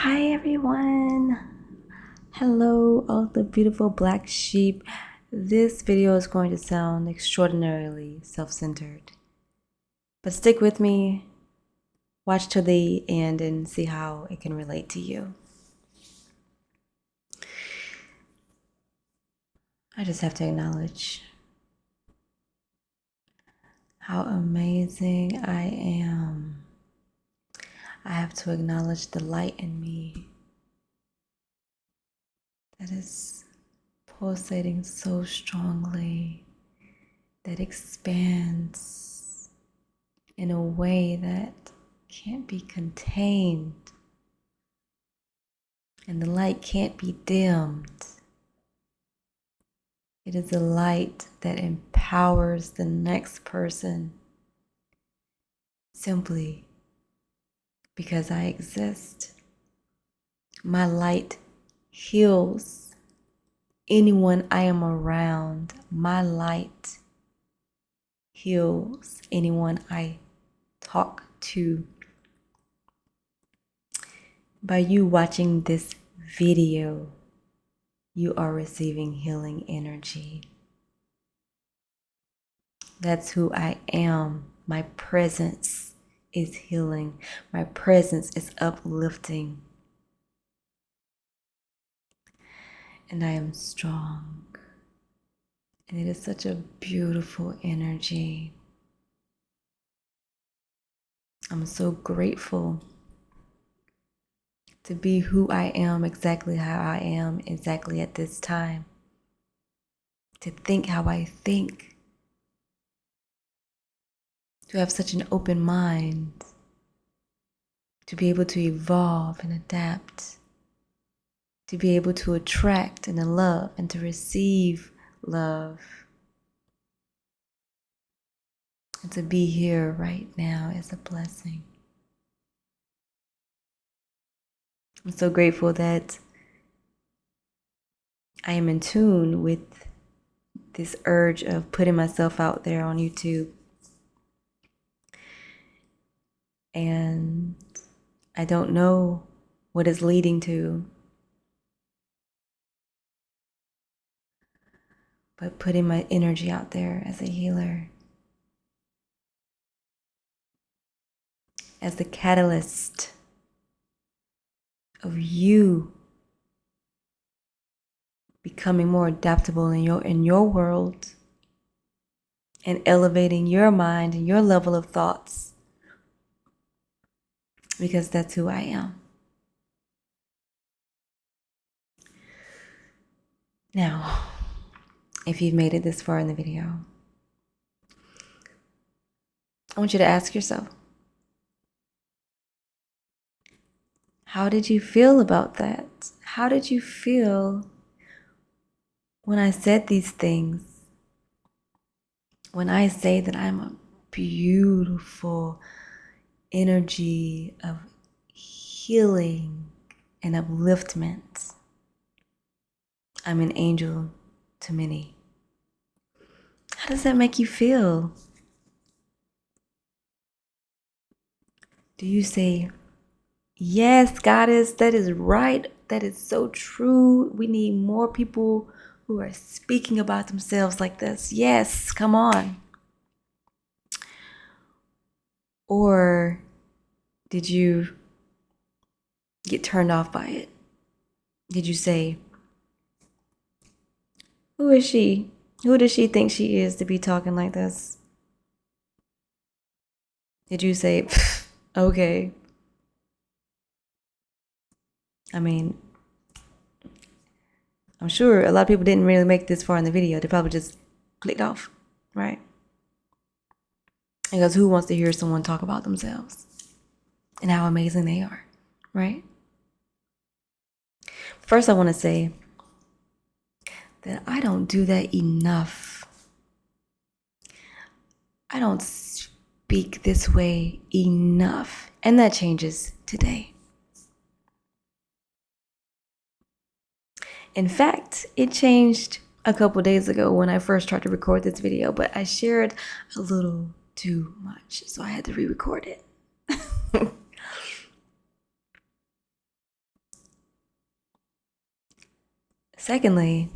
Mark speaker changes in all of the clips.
Speaker 1: Hi everyone. Hello, all the beautiful black sheep. This video is going to sound extraordinarily self-centered, but stick with me, watch till the end and see how it can relate to you. I just have to acknowledge how amazing I am. I have to acknowledge the light in me that is pulsating so strongly, that expands in a way that can't be contained, and the light can't be dimmed. It is a light that empowers the next person simply because I exist. My light heals anyone I am around. My light heals anyone I talk to. By you watching this video, you are receiving healing energy. That's who I am. My presence is healing. My presence is uplifting. And I am strong. And it is such a beautiful energy. I'm so grateful to be who I am, exactly how I am, exactly at this time. To think how I think. To have such an open mind. To be able to evolve and adapt. To be able to attract and to love and to receive love. And to be here right now is a blessing. I'm so grateful that I am in tune with this urge of putting myself out there on YouTube. And I don't know what it's leading to, but putting my energy out there as a healer, as the catalyst of you becoming more adaptable in your world and elevating your mind and your level of thoughts, because that's who I am. Now, if you've made it this far in the video, I want you to ask yourself, how did you feel about that? How did you feel when I said these things? When I say that I'm a beautiful energy of healing and upliftment, I'm an angel to many. How does that make you feel? Do you say, yes, Goddess, that is right. That is so true. We need more people who are speaking about themselves like this. Yes, come on. Or did you get turned off by it? Did you say, who is she? Who does she think she is to be talking like this? Did you say, okay? I mean, I'm sure a lot of people didn't really make it this far in the video. They probably just clicked off, right? Because who wants to hear someone talk about themselves and how amazing they are, right? First, I want to say that I don't do that enough. I don't speak this way enough, and that changes today. In fact, it changed a couple days ago when I first tried to record this video, but I shared a little too much, so I had to re-record it. Secondly,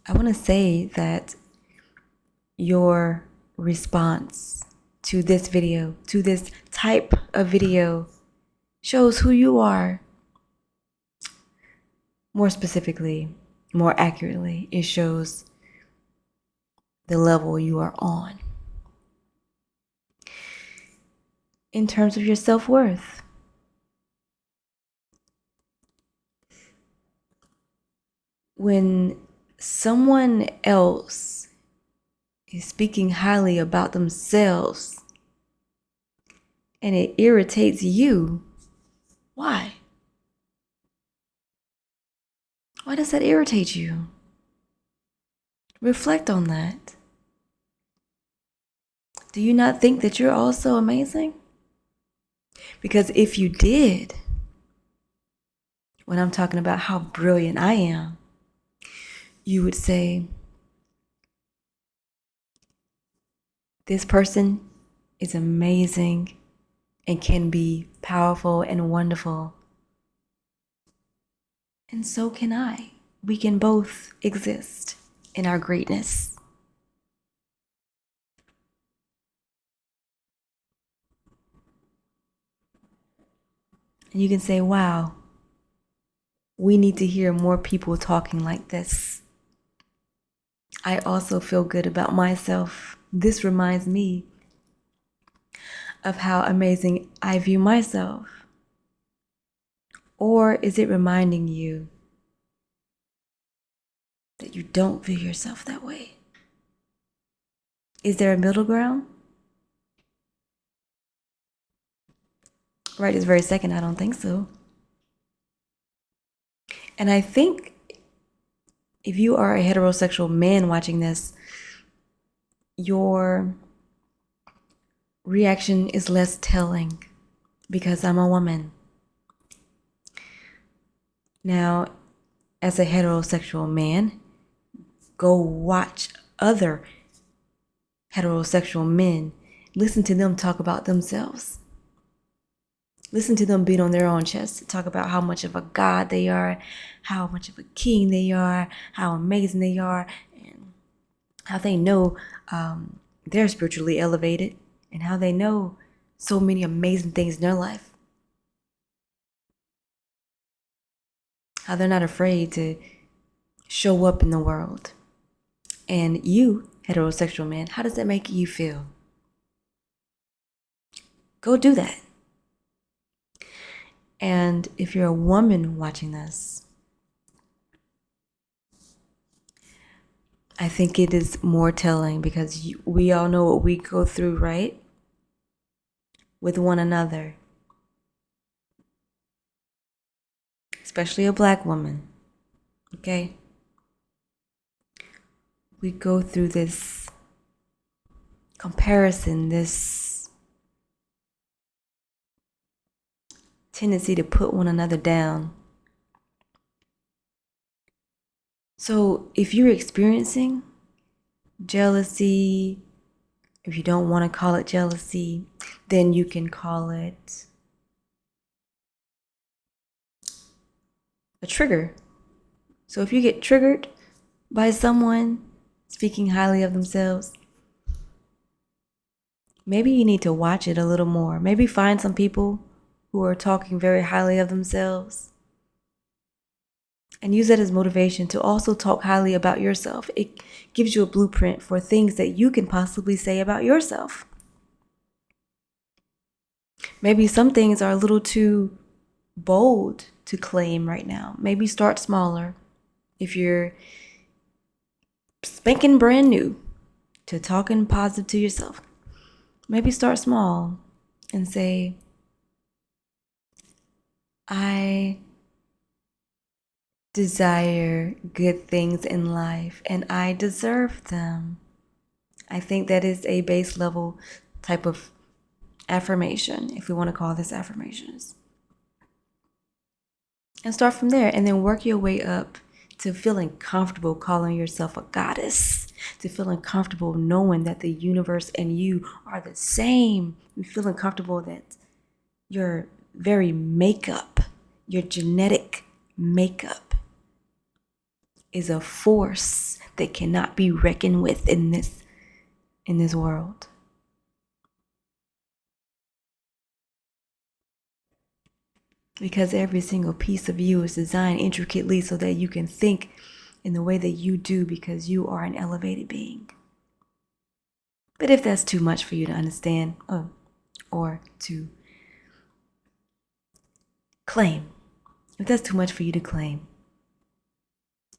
Speaker 1: I want to say that your response to this video, to this type of video, shows who you are. More specifically, more accurately, it shows the level you are on in terms of your self-worth. When someone else is speaking highly about themselves and it irritates you, why? Why does that irritate you? Reflect on that. Do you not think that you're also amazing? Because if you did, when I'm talking about how brilliant I am, you would say, this person is amazing and can be powerful and wonderful. And so can I. We can both exist in our greatness. And you can say, wow, we need to hear more people talking like this. I also feel good about myself. This reminds me of how amazing I view myself. Or is it reminding you that you don't view yourself that way? Is there a middle ground? Right this very second, I don't think so. And I think if you are a heterosexual man watching this, your reaction is less telling because I'm a woman. Now, as a heterosexual man, go watch other heterosexual men. Listen to them talk about themselves. Listen to them beat on their own chest, talk about how much of a god they are, how much of a king they are, how amazing they are, and how they know they're spiritually elevated, and how they know so many amazing things in their life. How they're not afraid to show up in the world. And you, heterosexual man, how does that make you feel? Go do that. And if you're a woman watching this, I think it is more telling because we all know what we go through, right? With one another. Especially a black woman, okay? We go through this comparison, this tendency to put one another down. So if you're experiencing jealousy, if you don't want to call it jealousy, then you can call it a trigger. So if you get triggered by someone speaking highly of themselves, maybe you need to watch it a little more. Maybe find some people who are talking very highly of themselves and use that as motivation to also talk highly about yourself. It gives you a blueprint for things that you can possibly say about yourself. Maybe some things are a little too bold to claim right now. Maybe start smaller. If you're spanking brand new to talking positive to yourself, maybe start small and say, I desire good things in life and I deserve them. I think that is a base level type of affirmation, if we want to call this affirmations. And start from there and then work your way up to feeling comfortable calling yourself a goddess, to feeling comfortable knowing that the universe and you are the same, and feeling comfortable that your very makeup, your genetic makeup is a force that cannot be reckoned with in this world. Because every single piece of you is designed intricately so that you can think in the way that you do, because you are an elevated being. But if that's too much for you to understand or to claim, if that's too much for you to claim,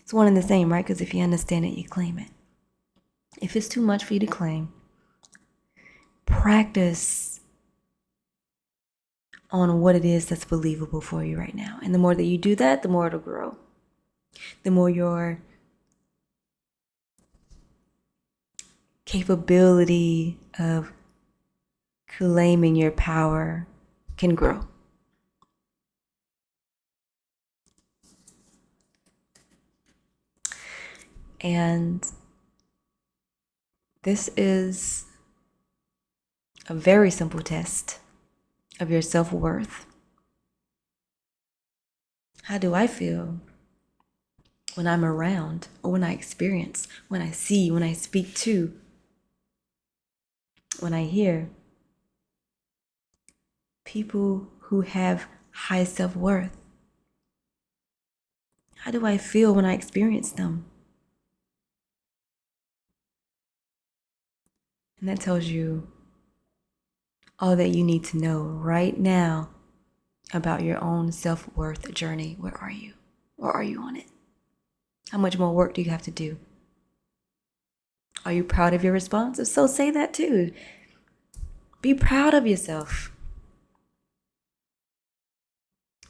Speaker 1: it's one and the same, right? Because if you understand it, you claim it. If it's too much for you to claim, practice on what it is that's believable for you right now. And the more that you do that, the more it'll grow. The more your capability of claiming your power can grow. And this is a very simple test of your self-worth. How do I feel when I'm around, or when I experience, when I see, when I speak to, when I hear people who have high self-worth? How do I feel when I experience them? And that tells you all that you need to know right now about your own self-worth journey. Where are you? Or are you on it? How much more work do you have to do? Are you proud of your response? If so, say that too. Be proud of yourself.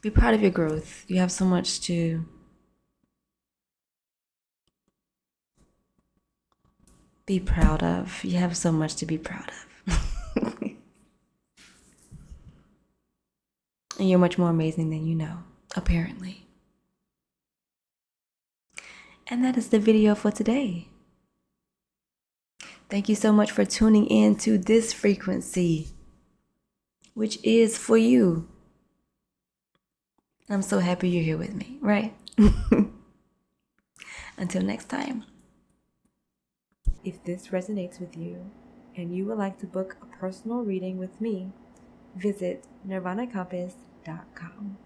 Speaker 1: Be proud of your growth. You have so much to be proud of. You have so much to be proud of. And you're much more amazing than you know, apparently. And that is the video for today. Thank you so much for tuning in to this frequency, which is for you. I'm so happy you're here with me, right? Until next time. If this resonates with you and you would like to book a personal reading with me, visit nirvanacompass.com.